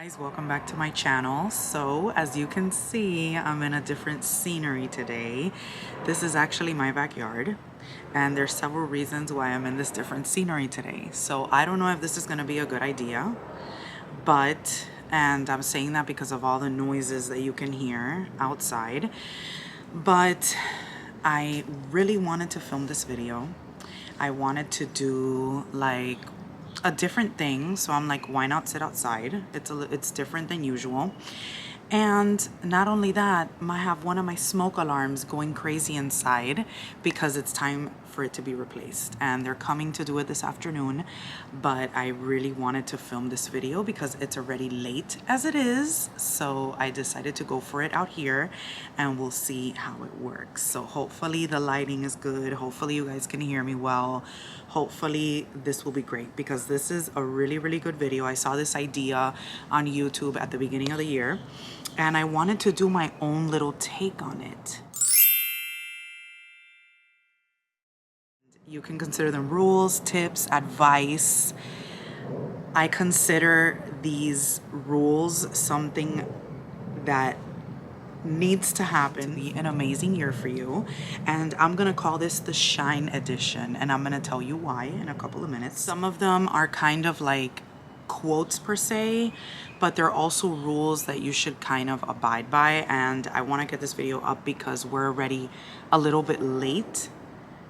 Guys, welcome back to my channel. So as you can see, I'm in a different scenery today. This is actually my backyard, and there's several reasons why I'm in this different scenery today. So I don't know if this is going to be a good idea, and I'm saying that because of all the noises that you can hear outside, but I really wanted to film this video. I wanted to do like a different thing, so I'm like, why not sit outside? It's different than usual. And not only that, I have one of my smoke alarms going crazy inside because it's time for it to be replaced, and they're coming to do it this afternoon. But I really wanted to film this video because it's already late as it is, so I decided to go for it out here, and we'll see how it works. So hopefully the lighting is good, hopefully you guys can hear me well, hopefully this will be great, because this is a really good video. I saw this idea on YouTube at the beginning of the year, and I wanted to do my own little take on it. You can consider them rules, tips, advice. I consider these rules something that needs to happen to be an amazing year for you, and I'm gonna call this the Shine Edition, and I'm gonna tell you why in a couple of minutes. Some of them are kind of like quotes per se, but they're also rules that you should kind of abide by, and I want to get this video up because we're already a little bit late.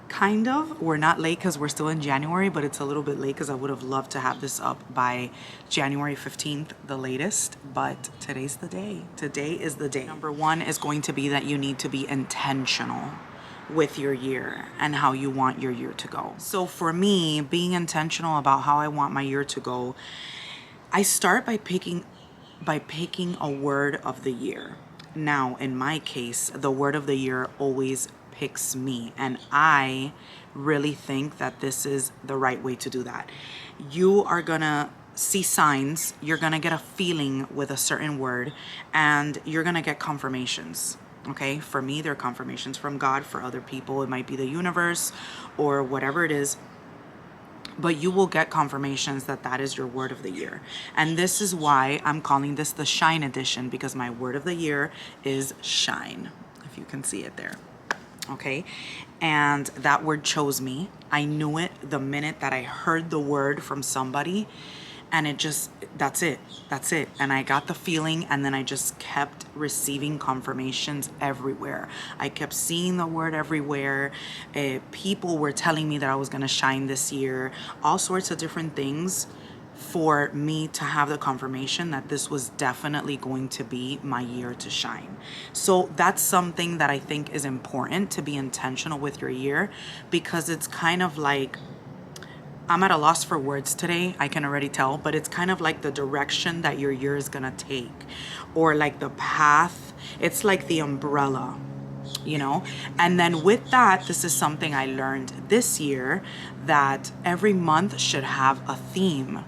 Kind of. We're not late because we're still in January, but it's a little bit late because I would have loved to have this up by January 15th, the latest, but today's the day. Today is the day. Number one is going to be that you need to be intentional with your year and how you want your year to go. So for me, being intentional about how I want my year to go, I start by picking a word of the year. Now, in my case, the word of the year always picks me, and I really think that this is the right way to do that. You are gonna see signs, you're gonna get a feeling with a certain word, and you're gonna get confirmations. Okay, for me, they're confirmations from God. For other people, it might be the universe or whatever it is, but you will get confirmations that that is your word of the year. And this is why I'm calling this the Shine Edition, because my word of the year is shine, if you can see it there. Okay, and that word chose me. I knew it the minute that I heard the word from somebody, and it just, that's it. And I got the feeling, and then I just kept receiving confirmations everywhere. I kept seeing the word everywhere. People were telling me that I was gonna shine this year, all sorts of different things, for me to have the confirmation that this was definitely going to be my year to shine. So that's something that I think is important, to be intentional with your year, because it's kind of like, I'm at a loss for words today, I can already tell, but it's kind of like the direction that your year is gonna take, or like the path. It's like the umbrella, you know? And then with that, this is something I learned this year, that every month should have a theme.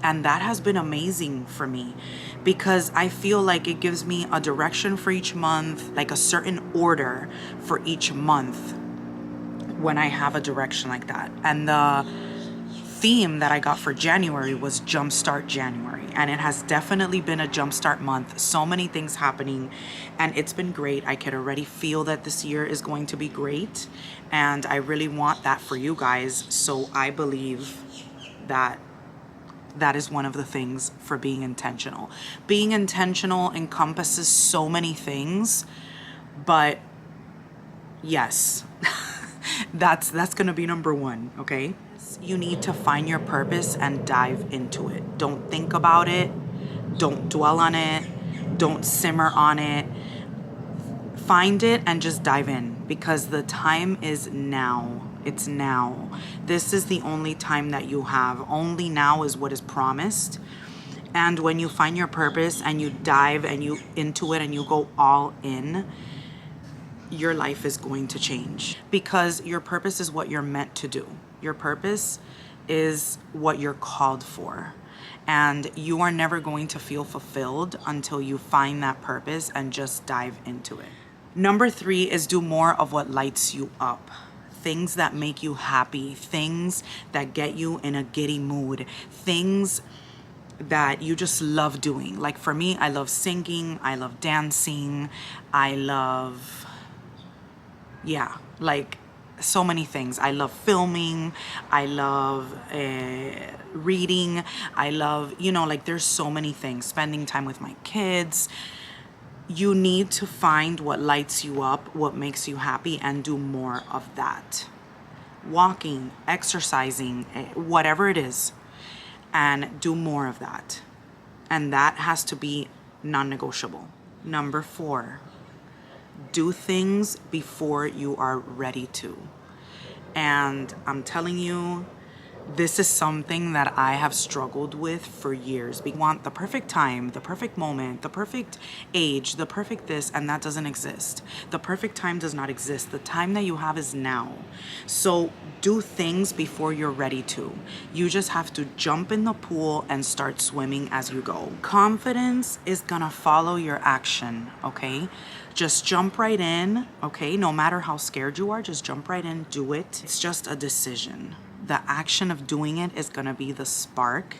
And that has been amazing for me, because I feel like it gives me a direction for each month, like a certain order for each month when I have a direction like that. And the theme that I got for January was Jumpstart January, and it has definitely been a jumpstart month. So many things happening, and it's been great. I can already feel that this year is going to be great, and I really want that for you guys. So I believe that that is one of the things for being intentional. Being intentional encompasses so many things, but yes, that's gonna be number one, okay? You need to find your purpose and dive into it. Don't think about it. Don't dwell on it. Don't simmer on it. Find it and just dive in, because the time is now. It's now. This is the only time that you have. Only now is what is promised. And when you find your purpose and you dive and you into it and you go all in, your life is going to change, because your purpose is what you're meant to do. Your purpose is what you're called for. And you are never going to feel fulfilled until you find that purpose and just dive into it. Number three is do more of what lights you up. Things that make you happy, things that get you in a giddy mood, things that you just love doing. Like for me, I love singing, I love dancing, I love, yeah, like so many things. I love filming, I love reading, I love, you know, like there's so many things. Spending time with my kids. You need to find what lights you up, what makes you happy, and do more of that. Walking, exercising, whatever it is, and do more of that. And that has to be non-negotiable. Number 4, do things before you are ready to. And I'm telling you, this is something that I have struggled with for years. We want the perfect time, the perfect moment, the perfect age, the perfect this, and that doesn't exist. The perfect time does not exist. The time that you have is now. So do things before you're ready to. You just have to jump in the pool and start swimming as you go. Confidence is gonna follow your action, okay? Just jump right in, okay? No matter how scared you are, just jump right in, do it. It's just a decision. The action of doing it is gonna be the spark,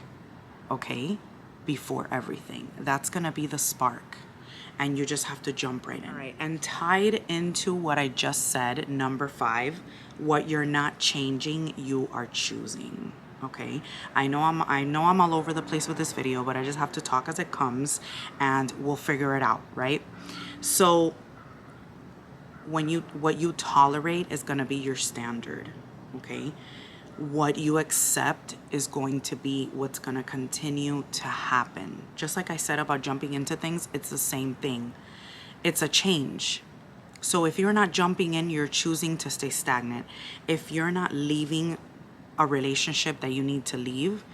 okay? Before everything. That's gonna be the spark. And you just have to jump right in. All right, and tied into what I just said, number 5, what you're not changing, you are choosing. Okay, I know I'm all over the place with this video, but I just have to talk as it comes and we'll figure it out, right? So what you tolerate is going to be your standard, okay? What you accept is going to be what's going to continue to happen. Just like I said about jumping into things, it's the same thing. It's a change. So if you're not jumping in, you're choosing to stay stagnant. If you're not leaving a relationship that you need to leave,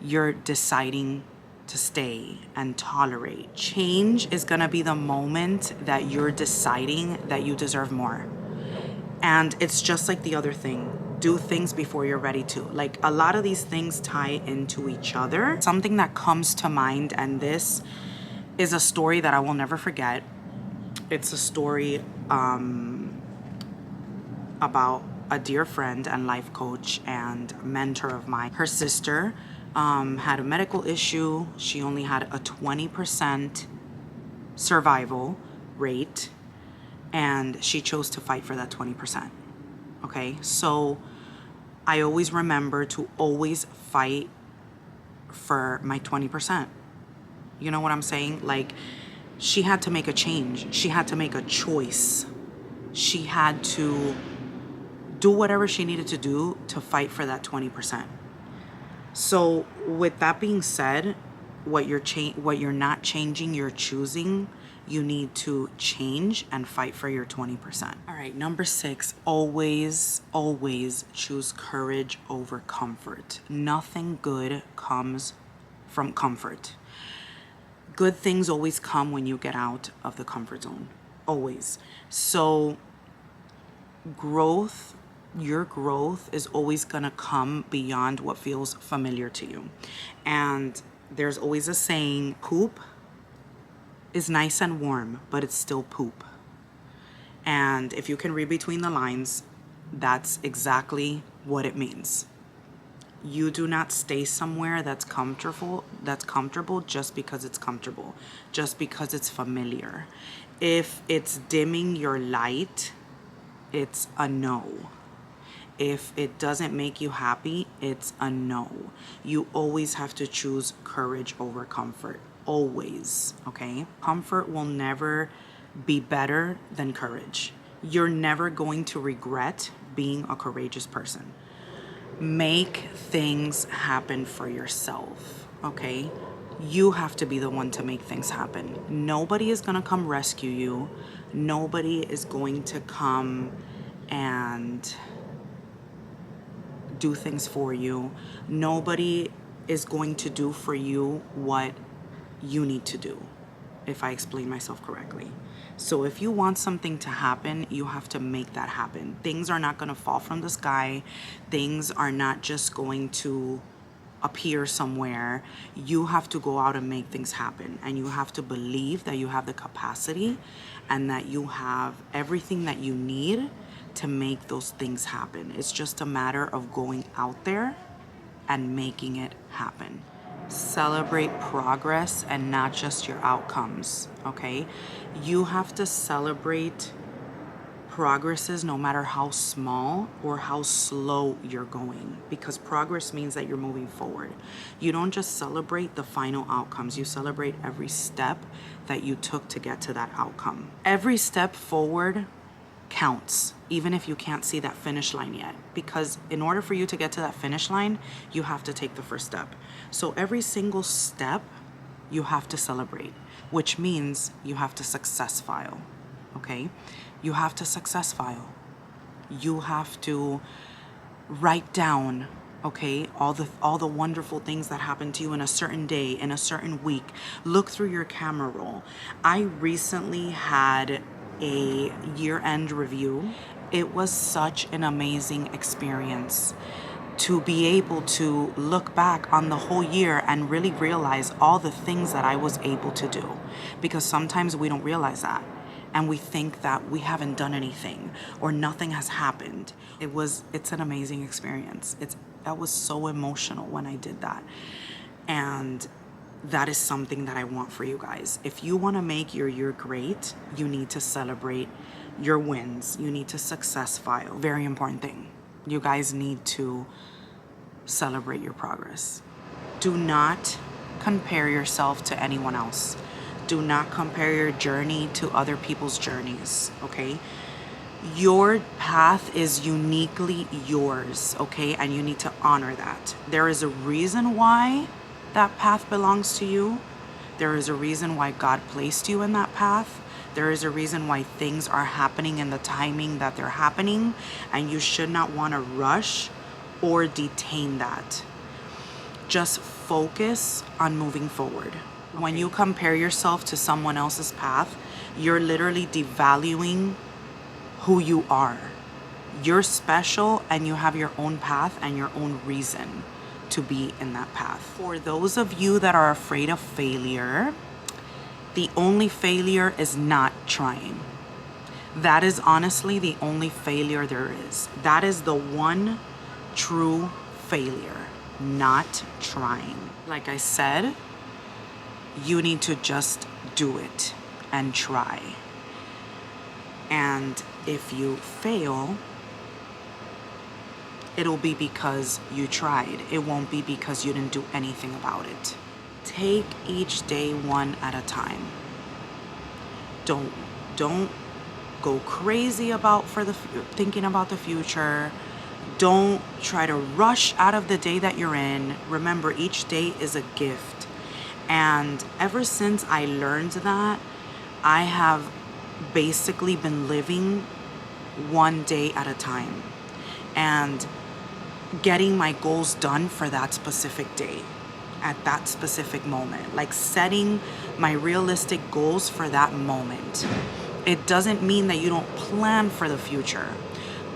you're deciding to stay and tolerate. Change is gonna be the moment that you're deciding that you deserve more. And it's just like the other thing. Do things before you're ready to. Like a lot of these things tie into each other. Something that comes to mind, and this is a story that I will never forget. It's a story about a dear friend and life coach and mentor of mine. Her sister had a medical issue. She only had a 20% survival rate, and she chose to fight for that 20%. Okay, so I always remember to always fight for my 20%. You know what I'm saying? Like, she had to make a change. She had to make a choice. She had to do whatever she needed to do to fight for that 20%. So with that being said, what you're not changing, you're choosing. You need to change and fight for your 20%. All right, number 6, always choose courage over comfort. Nothing good comes from comfort. Good things always come when you get out of the comfort zone. Always. So your growth is always gonna come beyond what feels familiar to you. And there's always a saying, poop is nice and warm, but it's still poop. And if you can read between the lines, that's exactly what it means. You do not stay somewhere that's comfortable just because it's comfortable, just because it's familiar. If it's dimming your light, it's a no. If it doesn't make you happy, it's a no. You always have to choose courage over comfort. Always, okay? Comfort will never be better than courage. You're never going to regret being a courageous person. Make things happen for yourself, okay? You have to be the one to make things happen. Nobody is gonna come rescue you. Nobody is going to come and do things for you. Nobody is going to do for you what you need to do, if I explain myself correctly. So if you want something to happen, you have to make that happen. Things are not going to fall from the sky. Things are not just going to appear somewhere. You have to go out and make things happen. And you have to believe that you have the capacity and that you have everything that you need to make those things happen. It's just a matter of going out there and making it happen. Celebrate progress and not just your outcomes, okay? You have to celebrate progresses no matter how small or how slow you're going, because progress means that you're moving forward. You don't just celebrate the final outcomes, you celebrate every step that you took to get to that outcome. Every step forward counts, even if you can't see that finish line yet, because in order for you to get to that finish line, you have to take the first step. So every single step you have to celebrate, which means you have to success file, okay? You have to success file. You have to write down, okay, all the wonderful things that happened to you in a certain day, in a certain week. Look through your camera roll. I recently had a year-end review. It was such an amazing experience to be able to look back on the whole year and really realize all the things that I was able to do, because sometimes we don't realize that and we think that we haven't done anything or nothing has happened. It's an amazing experience. That was so emotional when I did that. And that is something that I want for you guys. If you want to make your year great, you need to celebrate your wins. You need to success file. Very important thing. You guys need to celebrate your progress. Do not compare yourself to anyone else. Do not compare your journey to other people's journeys, okay? Your path is uniquely yours, okay? And you need to honor that. There is a reason why that path belongs to you. There is a reason why God placed you in that path. There is a reason why things are happening in the timing that they're happening, and you should not want to rush or detain that. Just focus on moving forward. When you compare yourself to someone else's path, you're literally devaluing who you are. You're special and you have your own path and your own reason to be in that path. For those of you that are afraid of failure, the only failure is not trying. That is honestly the only failure there is. That is the one true failure, not trying. Like I said, you need to just do it and try. And if you fail, it'll be because you tried. It won't be because you didn't do anything about it. Take each day one at a time. Don't go crazy about thinking about the future. Don't try to rush out of the day that you're in. Remember, each day is a gift. And ever since I learned that, I have basically been living one day at a time and getting my goals done for that specific day at that specific moment, like setting my realistic goals for that moment. It doesn't mean that you don't plan for the future,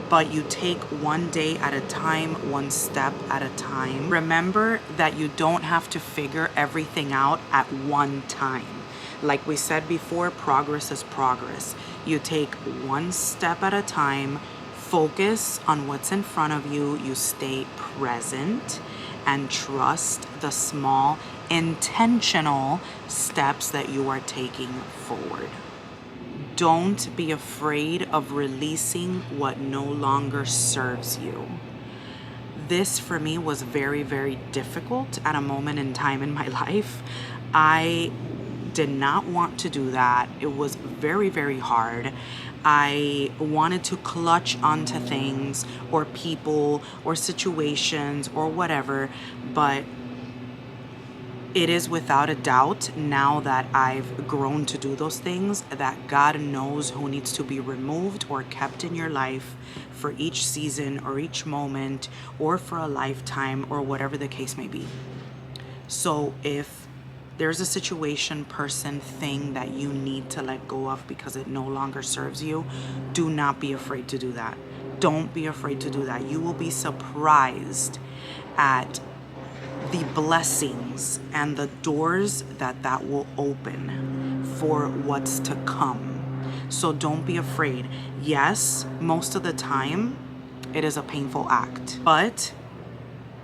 but you take one day at a time, one step at a time. Remember that you don't have to figure everything out at one time. Like we said before, progress is progress. You take one step at a time, focus on what's in front of you, you stay present, and trust the small, intentional steps that you are taking forward. Don't be afraid of releasing what no longer serves you. This for me was very, very difficult at a moment in time in my life. I did not want to do that. It was very, very hard. I wanted to clutch onto things or people or situations or whatever, but it is without a doubt, now that I've grown to do those things, that God knows who needs to be removed or kept in your life for each season or each moment or for a lifetime or whatever the case may be. So if there's a situation, person, thing that you need to let go of because it no longer serves you, do not be afraid to do that. Don't be afraid to do that. You will be surprised at the blessings and the doors that will open for what's to come. So don't be afraid. Yes, most of the time it is a painful act, but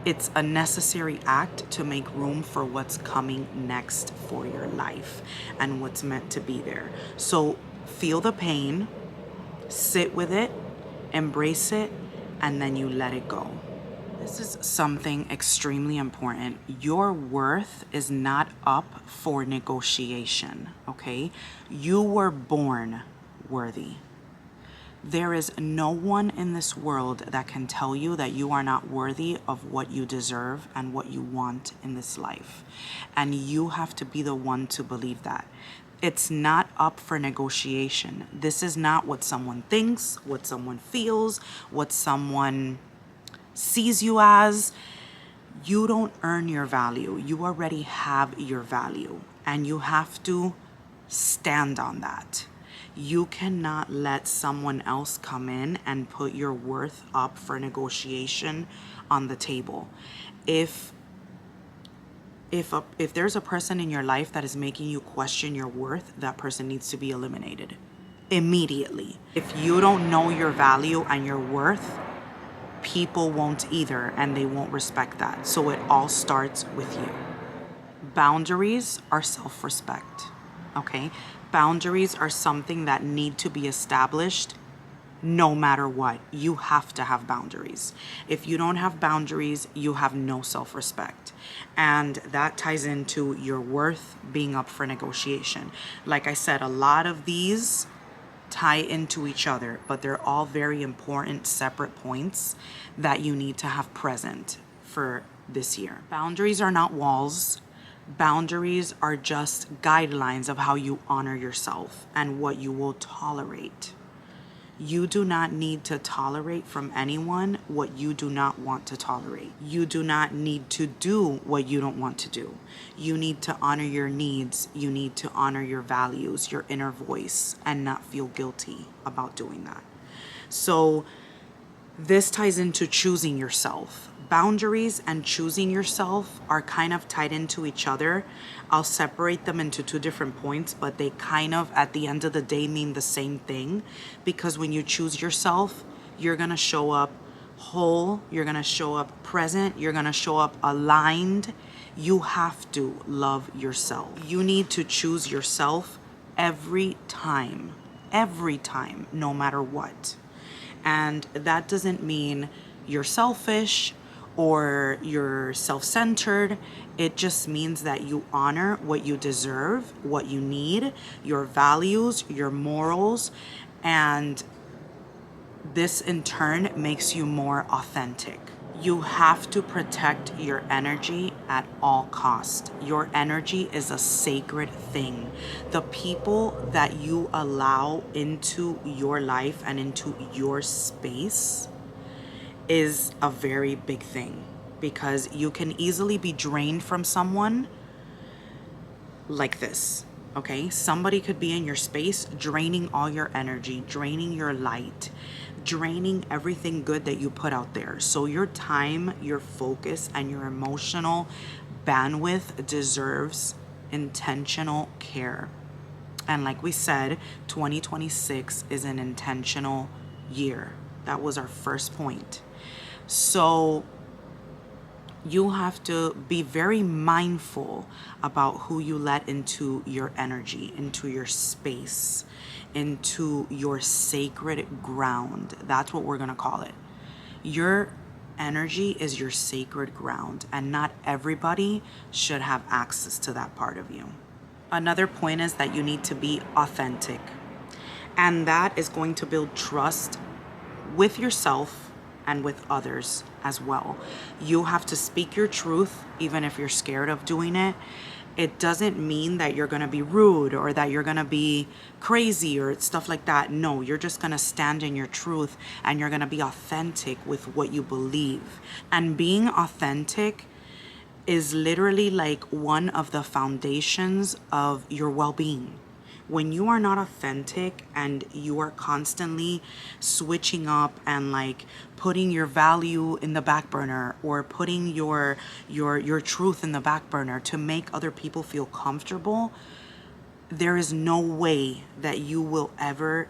It's a necessary act to make room for what's coming next for your life and what's meant to be there. So feel the pain, sit with it, embrace it, and then you let it go. This is something extremely important. Your worth is not up for negotiation, okay? You were born worthy. There is no one in this world that can tell you that you are not worthy of what you deserve and what you want in this life. And you have to be the one to believe that. It's not up for negotiation. This is not what someone thinks, what someone feels, what someone sees you as. You don't earn your value. You already have your value, and you have to stand on that. You cannot let someone else come in and put your worth up for negotiation on the table. If there's a person in your life that is making you question your worth, that person needs to be eliminated immediately. If you don't know your value and your worth, people won't either, and they won't respect that. So it all starts with you. Boundaries are self-respect, okay? Boundaries are something that need to be established no matter what. You have to have boundaries. If you don't have boundaries, you have no self-respect. And that ties into your worth being up for negotiation. Like I said, a lot of these tie into each other, but they're all very important separate points that you need to have present for this year. Boundaries are not walls. Boundaries are just guidelines of how you honor yourself and what you will tolerate. You do not need to tolerate from anyone what you do not want to tolerate. You do not need to do what you don't want to do. You need to honor your needs. You need to honor your values, your inner voice, and not feel guilty about doing that. So this ties into choosing yourself. Boundaries and choosing yourself are kind of tied into each other. I'll separate them into two different points, but they kind of, at the end of the day, mean the same thing. Because when you choose yourself, you're going to show up whole, you're going to show up present, you're going to show up aligned. You have to love yourself. You need to choose yourself every time, no matter what. And that doesn't mean you're selfish or you're self-centered. It just means that you honor what you deserve, what you need, your values, your morals, and this in turn makes you more authentic. You have to protect your energy at all costs. Your energy is a sacred thing. The people that you allow into your life and into your space is a very big thing, because you can easily be drained from someone like this. Okay, somebody could be in your space draining all your energy, draining your light, draining everything good that you put out there. So your time, your focus, and your emotional bandwidth deserves intentional care. And like we said, 2026 is an intentional year. That was our first point. So you have to be very mindful about who you let into your energy, into your space, into your sacred ground. That's what we're going to call it. Your energy is your sacred ground, and not everybody should have access to that part of you. Another point is that you need to be authentic, and that is going to build trust with yourself and with others as well. You have to speak your truth, even if you're scared of doing it. It doesn't mean that you're going to be rude or that you're going to be crazy or stuff like that. No, you're just going to stand in your truth, and you're going to be authentic with what you believe. And being authentic is literally like one of the foundations of your well-being. When you are not authentic and you are constantly switching up and like putting your value in the back burner, or putting your truth in the back burner to make other people feel comfortable, there is no way that you will ever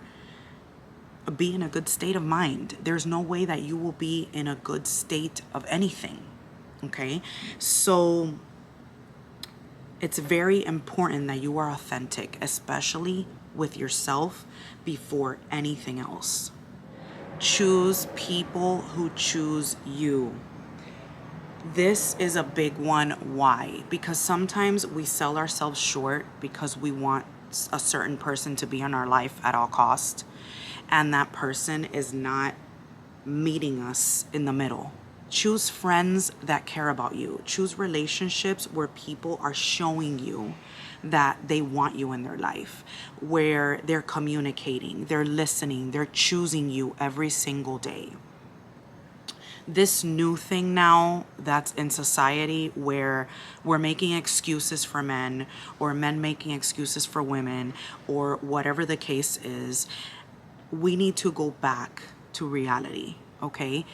be in a good state of mind. There's no way that you will be in a good state of anything. Okay? So it's very important that you are authentic, especially with yourself before anything else. Choose people who choose you. This is a big one. Why? Because sometimes we sell ourselves short because we want a certain person to be in our life at all cost, and that person is not meeting us in the middle. Choose friends that care about you. Choose relationships where people are showing you that they want you in their life, where they're communicating, they're listening, they're choosing you every single day. This new thing now that's in society where we're making excuses for men, or men making excuses for women, or whatever the case is, we need to go back to reality, okay?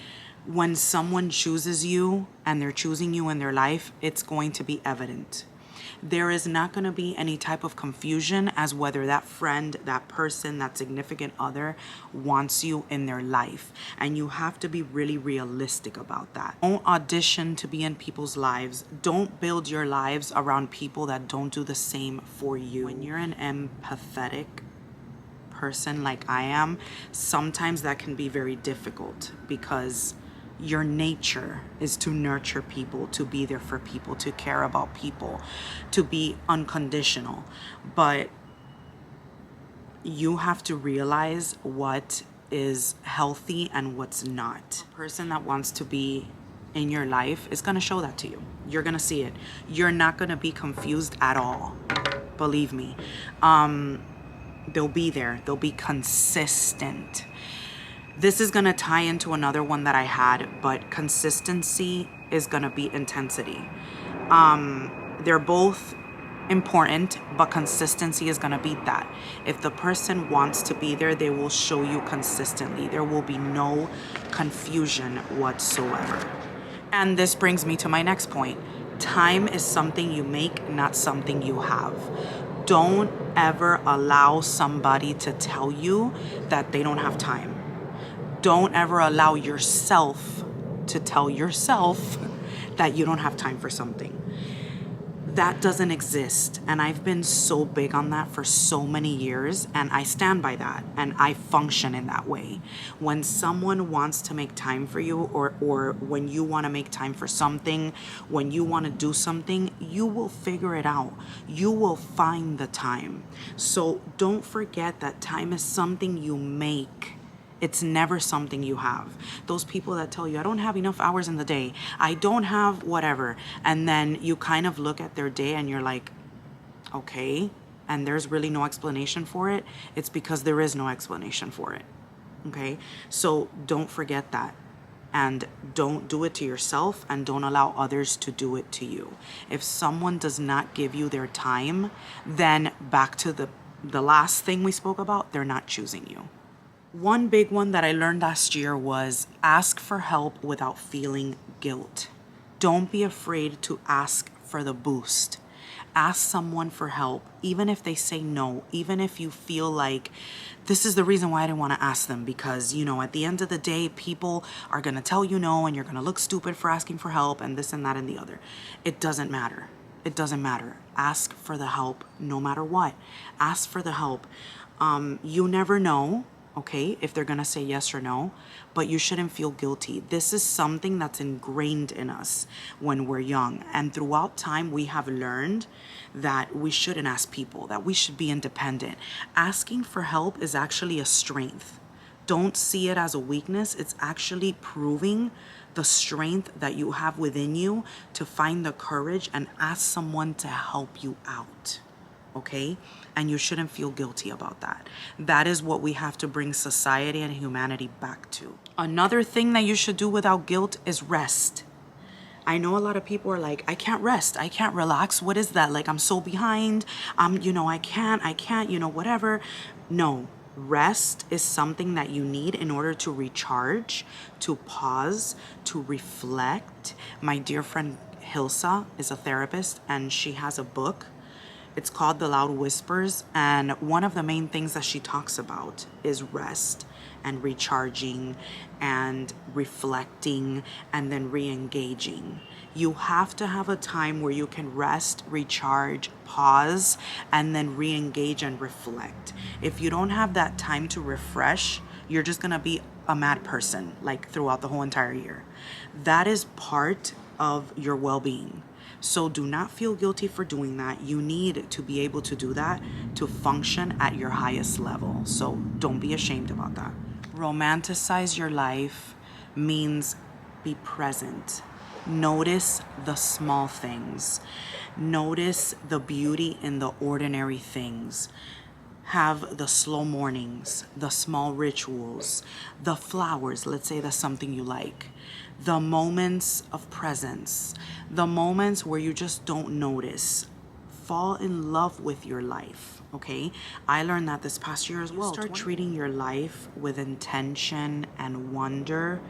When someone chooses you and they're choosing you in their life, it's going to be evident. There is not going to be any type of confusion as whether that friend, that person, that significant other wants you in their life. And you have to be really realistic about that. Don't audition to be in people's lives. Don't build your lives around people that don't do the same for you. When you're an empathetic person like I am, sometimes that can be very difficult because your nature is to nurture people, to be there for people, to care about people, to be unconditional. But you have to realize what is healthy and what's not. A person that wants to be in your life is going to show that to you. You're going to see it. You're not going to be confused at all. Believe me. They'll be there. They'll be consistent. This is going to tie into another one that I had, but consistency is going to be intensity. They're both important, but consistency is going to beat that. If the person wants to be there, they will show you consistently. There will be no confusion whatsoever. And this brings me to my next point. Time is something you make, not something you have. Don't ever allow somebody to tell you that they don't have time. Don't ever allow yourself to tell yourself that you don't have time for something. That doesn't exist. And I've been so big on that for so many years, and I stand by that, and I function in that way. When someone wants to make time for you, or when you want to make time for something, when you want to do something, you will figure it out. You will find the time. So don't forget that time is something you make. It's never something you have. Those people that tell you, I don't have enough hours in the day, I don't have whatever. And then you kind of look at their day and you're like, okay, and there's really no explanation for it. It's because there is no explanation for it. Okay? So don't forget that. And don't do it to yourself, and don't allow others to do it to you. If someone does not give you their time, then back to the last thing we spoke about, they're not choosing you. One big one that I learned last year was ask for help without feeling guilt. Don't be afraid to ask for the boost. Ask someone for help, even if they say no, even if you feel like this is the reason why I didn't want to ask them, because, at the end of the day, people are going to tell you no, and you're going to look stupid for asking for help, and this and that and the other. It doesn't matter. It doesn't matter. Ask for the help no matter what. Ask for the help. You never know, okay, if they're gonna say yes or no, but you shouldn't feel guilty. This is something that's ingrained in us when we're young. And throughout time, we have learned that we shouldn't ask people, that we should be independent. Asking for help is actually a strength. Don't see it as a weakness. It's actually proving the strength that you have within you to find the courage and ask someone to help you out. Okay? And you shouldn't feel guilty about that. That is what we have to bring society and humanity back to. Another thing that you should do without guilt is rest. I know a lot of people are like, I can't rest, I can't relax. What is that? Like, I'm so behind. I can't, whatever. No, rest is something that you need in order to recharge, to pause, to reflect. My dear friend Hilsa is a therapist, and she has a book. It's called The Loud Whispers, and one of the main things that she talks about is rest and recharging and reflecting and then re-engaging. You have to have a time where you can rest, recharge, pause, and then re-engage and reflect. If you don't have that time to refresh, you're just gonna be a mad person like throughout the whole entire year. That is part of your well-being. So do not feel guilty for doing that. You need to be able to do that to function at your highest level. So don't be ashamed about that. Romanticize your life means be present. Notice the small things. Notice the beauty in the ordinary things. Have the slow mornings, the small rituals, the flowers, let's say that's something you like, the moments of presence, the moments where you just don't notice. Fall in love with your life, okay? I learned that this past year as well. You start treating your life with intention and wonder.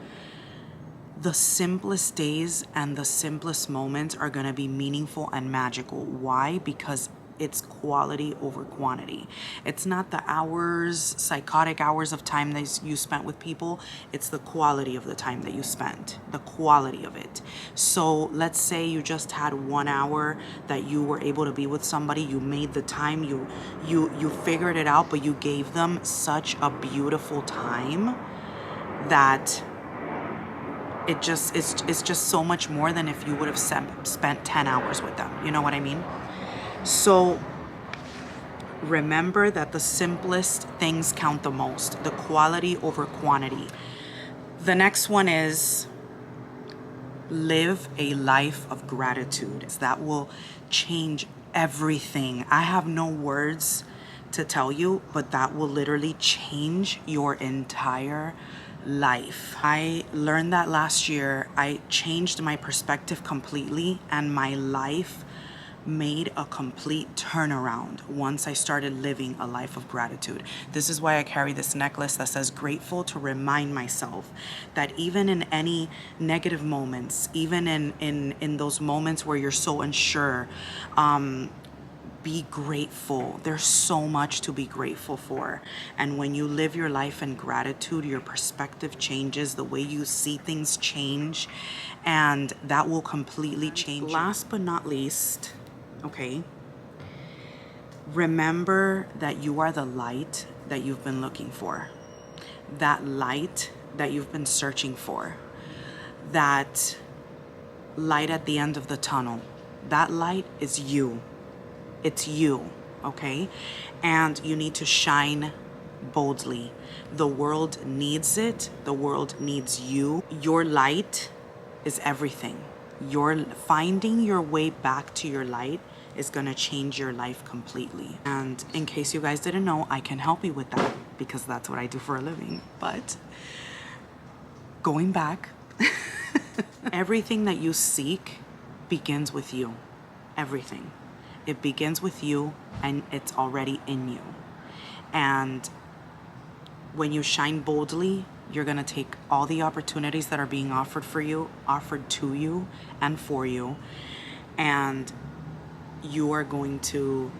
The simplest days and the simplest moments are gonna be meaningful and magical. Why? Because it's quality over quantity. It's not the hours, psychotic hours of time that you spent with people. It's the quality of the time that you spent, the quality of it. So let's say you just had 1 hour that you were able to be with somebody. You made the time, you figured it out, but you gave them such a beautiful time that it's just so much more than if you would have spent 10 hours with them. You know what I mean? So remember that the simplest things count the most, the quality over quantity. The next one is live a life of gratitude. That will change everything. I have no words to tell you, but that will literally change your entire life. I learned that last year. I changed my perspective completely, and my life made a complete turnaround once I started living a life of gratitude. This is why I carry this necklace that says grateful, to remind myself that even in any negative moments, even in those moments where you're so unsure, be grateful. There's so much to be grateful for. And when you live your life in gratitude, your perspective changes, the way you see things change, and that will completely change. Last but not least, okay, remember that you are the light that you've been looking for, that light that you've been searching for, that light at the end of the tunnel. That light is you. It's you, okay? And you need to shine boldly. The world needs it. The world needs you. Your light is everything. Finding your way back to your light is gonna change your life completely. And in case you guys didn't know, I can help you with that because that's what I do for a living. But going back, everything that you seek begins with you. Everything. It begins with you, and it's already in you. And when you shine boldly, you're gonna take all the opportunities that are being offered to you and for you, and you are going to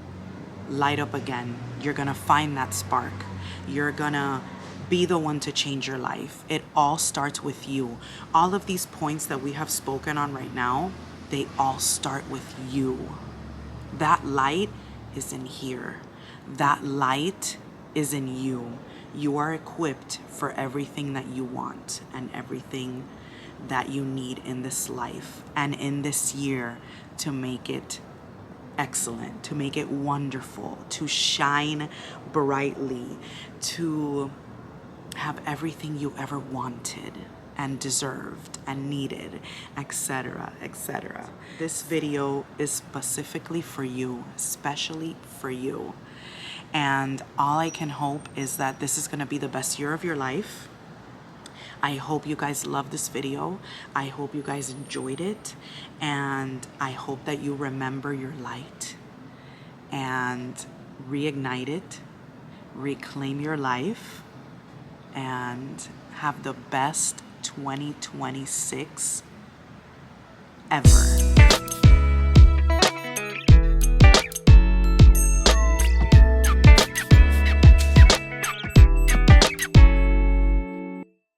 light up again. You're gonna find that spark. You're gonna be the one to change your life. It all starts with you. All of these points that we have spoken on right now, they all start with you. That light is in here. That light is in you. You are equipped for everything that you want and everything that you need in this life and in this year to make it excellent, to make it wonderful, to shine brightly, to have everything you ever wanted and deserved and needed, etc., etc. This video is specifically for you, especially for you. And all I can hope is that this is gonna be the best year of your life. I hope you guys love this video. I hope you guys enjoyed it. And I hope that you remember your light and reignite it, reclaim your life, and have the best 2026 ever.